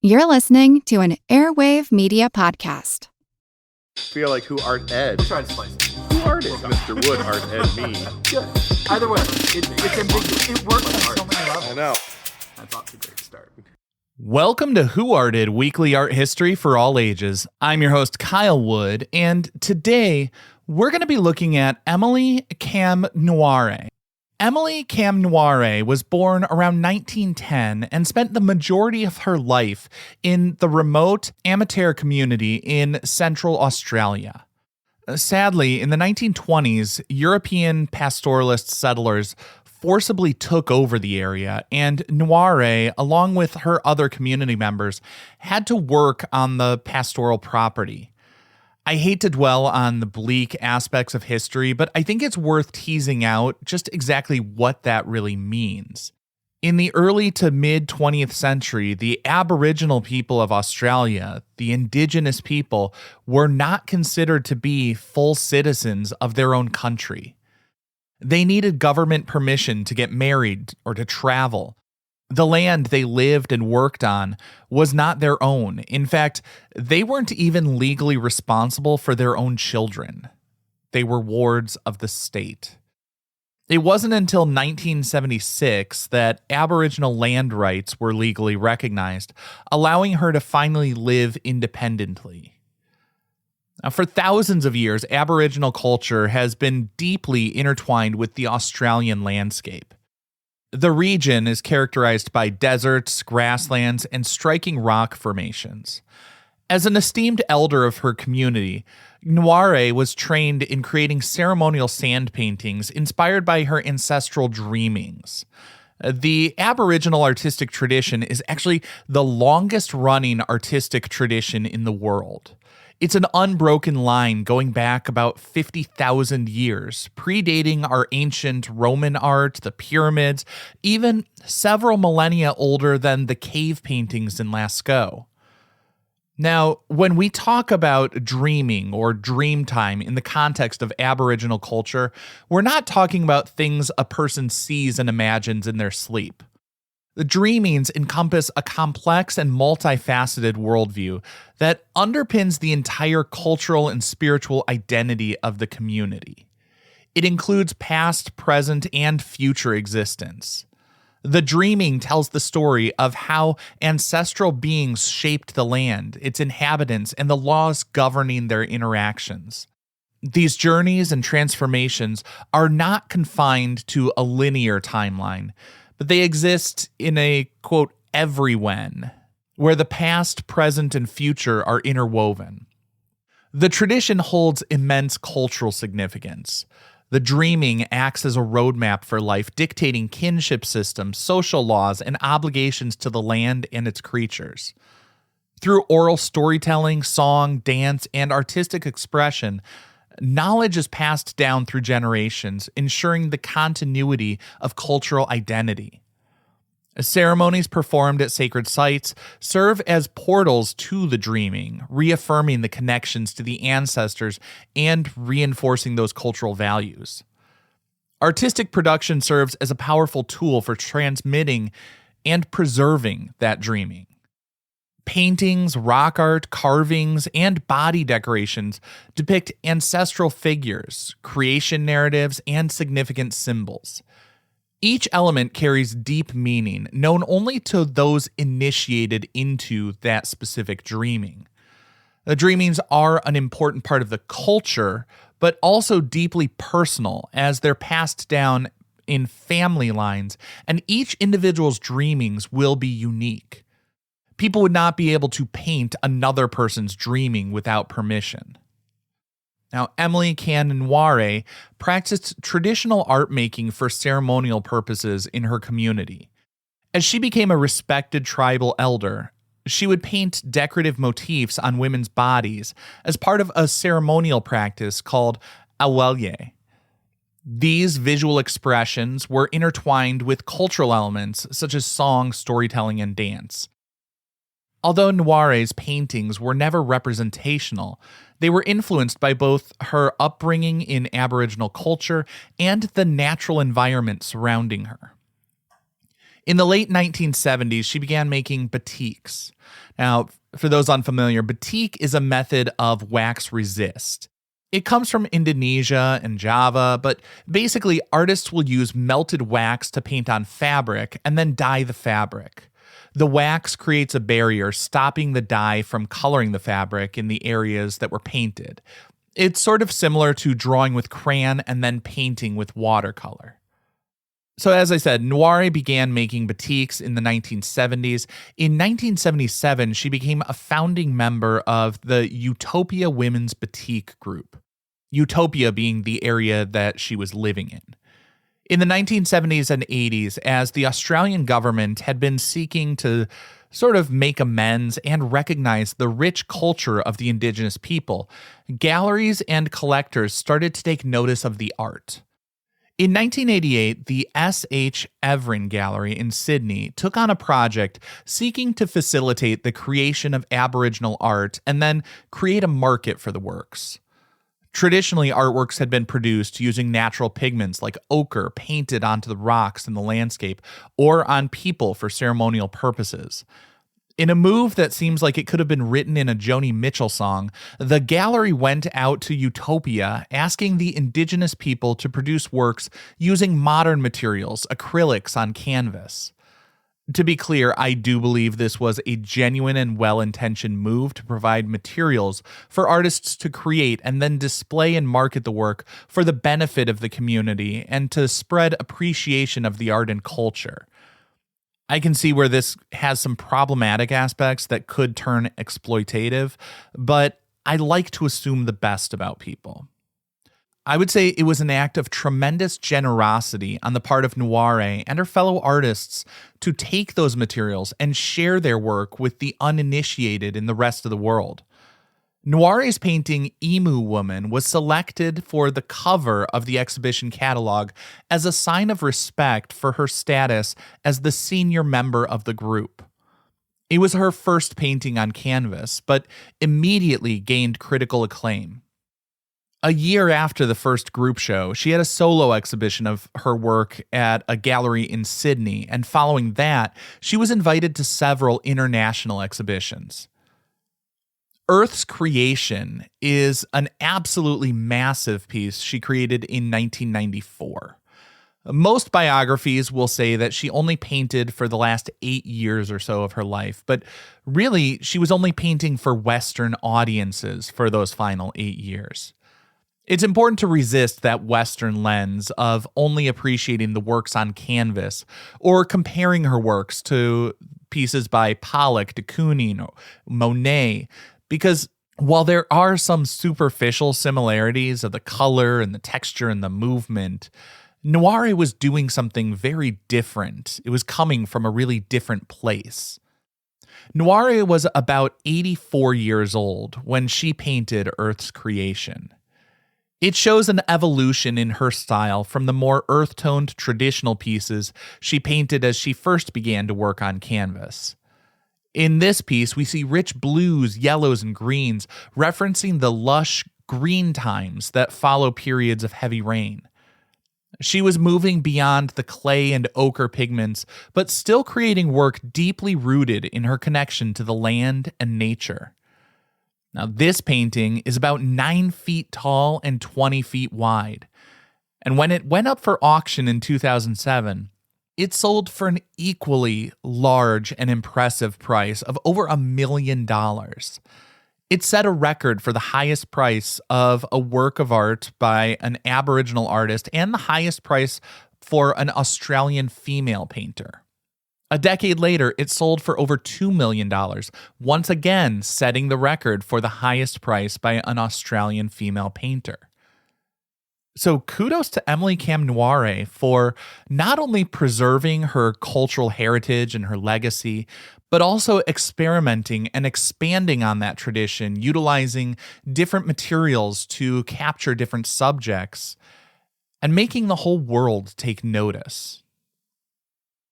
You're listening to an Airwave Media Podcast. Feel like who art Ed? Try to slice it. Who art is Mr. Wood art Ed me? Good. Either way, it's ambiguous. It works on so many levels. I know. That's off to a great start. Welcome to Who Arted, weekly art history for all ages. I'm your host, Kyle Wood, and today we're going to be looking at Emily Kame Kngwarreye. Emily Kame Kngwarreye was born around 1910 and spent the majority of her life in the remote Amateur community in central Australia. Sadly, in the 1920s, European pastoralist settlers forcibly took over the area, and Kngwarreye, along with her other community members, had to work on the pastoral property. I hate to dwell on the bleak aspects of history, but I think it's worth teasing out just exactly what that really means. In the early to mid 20th century, the Aboriginal people of Australia, the indigenous people, were not considered to be full citizens of their own country. They needed government permission to get married or to travel. The land they lived and worked on was not their own. In fact, they weren't even legally responsible for their own children. They were wards of the state. It wasn't until 1976 that Aboriginal land rights were legally recognized, allowing her to finally live independently. Now, for thousands of years, Aboriginal culture has been deeply intertwined with the Australian landscape. The region is characterized by deserts, grasslands, and striking rock formations. As an esteemed elder of her community, Kngwarreye was trained in creating ceremonial sand paintings inspired by her ancestral dreamings. The Aboriginal artistic tradition is actually the longest-running artistic tradition in the world. It's an unbroken line going back about 50,000 years, predating our ancient Roman art, the pyramids, even several millennia older than the cave paintings in Lascaux. Now, when we talk about dreaming or dream time in the context of Aboriginal culture, we're not talking about things a person sees and imagines in their sleep. The dreamings encompass a complex and multifaceted worldview that underpins the entire cultural and spiritual identity of the community. It includes past, present, and future existence. The dreaming tells the story of how ancestral beings shaped the land, its inhabitants, and the laws governing their interactions. These journeys and transformations are not confined to a linear timeline, but they exist in a, quote, everywhen, where the past, present, and future are interwoven. The tradition holds immense cultural significance. The dreaming acts as a roadmap for life, dictating kinship systems, social laws, and obligations to the land and its creatures. Through oral storytelling, song, dance, and artistic expression, knowledge is passed down through generations, ensuring the continuity of cultural identity. Ceremonies performed at sacred sites serve as portals to the dreaming, reaffirming the connections to the ancestors and reinforcing those cultural values. Artistic production serves as a powerful tool for transmitting and preserving that dreaming. Paintings, rock art, carvings, and body decorations depict ancestral figures, creation narratives, and significant symbols. Each element carries deep meaning, known only to those initiated into that specific dreaming. The dreamings are an important part of the culture, but also deeply personal as they're passed down in family lines, and each individual's dreamings will be unique. People would not be able to paint another person's dreaming without permission. Now, Emily Kame Kngwarreye practiced traditional art making for ceremonial purposes in her community. As she became a respected tribal elder, she would paint decorative motifs on women's bodies as part of a ceremonial practice called awelye. These visual expressions were intertwined with cultural elements such as song, storytelling, and dance. Although Kngwarreye's paintings were never representational, they were influenced by both her upbringing in Aboriginal culture and the natural environment surrounding her. In the late 1970s, she began making batiks. Now, for those unfamiliar, batik is a method of wax resist. It comes from Indonesia and Java, but basically artists will use melted wax to paint on fabric and then dye the fabric. The wax creates a barrier, stopping the dye from coloring the fabric in the areas that were painted. It's sort of similar to drawing with crayon and then painting with watercolor. So as I said, Kngwarreye began making batiks in the 1970s. In 1977, she became a founding member of the Utopia Women's Batik Group, Utopia being the area that she was living in. In the 1970s and 80s, as the Australian government had been seeking to sort of make amends and recognize the rich culture of the Indigenous people, galleries and collectors started to take notice of the art. In 1988, the S.H. Evering Gallery in Sydney took on a project seeking to facilitate the creation of Aboriginal art and then create a market for the works. Traditionally, artworks had been produced using natural pigments like ochre painted onto the rocks in the landscape or on people for ceremonial purposes. In a move that seems like it could have been written in a Joni Mitchell song, the gallery went out to Utopia asking the Indigenous people to produce works using modern materials, acrylics on canvas. To be clear, I do believe this was a genuine and well-intentioned move to provide materials for artists to create and then display and market the work for the benefit of the community and to spread appreciation of the art and culture. I can see where this has some problematic aspects that could turn exploitative, but I like to assume the best about people. I would say it was an act of tremendous generosity on the part of Kngwarreye and her fellow artists to take those materials and share their work with the uninitiated in the rest of the world. Kngwarreye's painting Emu Woman was selected for the cover of the exhibition catalog as a sign of respect for her status as the senior member of the group. It was her first painting on canvas, but immediately gained critical acclaim. A year after the first group show, she had a solo exhibition of her work at a gallery in Sydney, and following that, she was invited to several international exhibitions. Earth's Creation is an absolutely massive piece she created in 1994. Most biographies will say that she only painted for the last 8 years or so of her life, but really, she was only painting for Western audiences for those final 8 years. It's important to resist that Western lens of only appreciating the works on canvas or comparing her works to pieces by Pollock, de Kooning, or Monet, because while there are some superficial similarities of the color and the texture and the movement, Kngwarreye was doing something very different. It was coming from a really different place. Kngwarreye was about 84 years old when she painted Earth's Creation. It shows an evolution in her style from the more earth-toned traditional pieces she painted as she first began to work on canvas. In this piece, we see rich blues, yellows, and greens, referencing the lush green times that follow periods of heavy rain. She was moving beyond the clay and ochre pigments, but still creating work deeply rooted in her connection to the land and nature. Now, this painting is about 9 feet tall and 20 feet wide. And when it went up for auction in 2007, it sold for an equally large and impressive price of over $1 million. It set a record for the highest price of a work of art by an Aboriginal artist and the highest price for an Australian female painter. A decade later, it sold for over $2 million, once again setting the record for the highest price by an Australian female painter. So kudos to Emily Kame Kngwarreye for not only preserving her cultural heritage and her legacy, but also experimenting and expanding on that tradition, utilizing different materials to capture different subjects, and making the whole world take notice.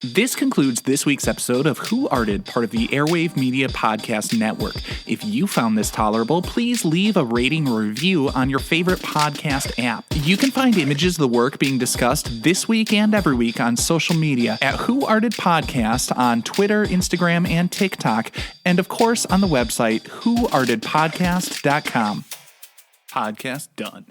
This concludes this week's episode of Who Arted, part of the Airwave Media Podcast Network. If you found this tolerable, please leave a rating or review on your favorite podcast app. You can find images of the work being discussed this week and every week on social media at Who Arted Podcast on Twitter, Instagram, and TikTok, and of course on the website whoartedpodcast.com. Podcast done.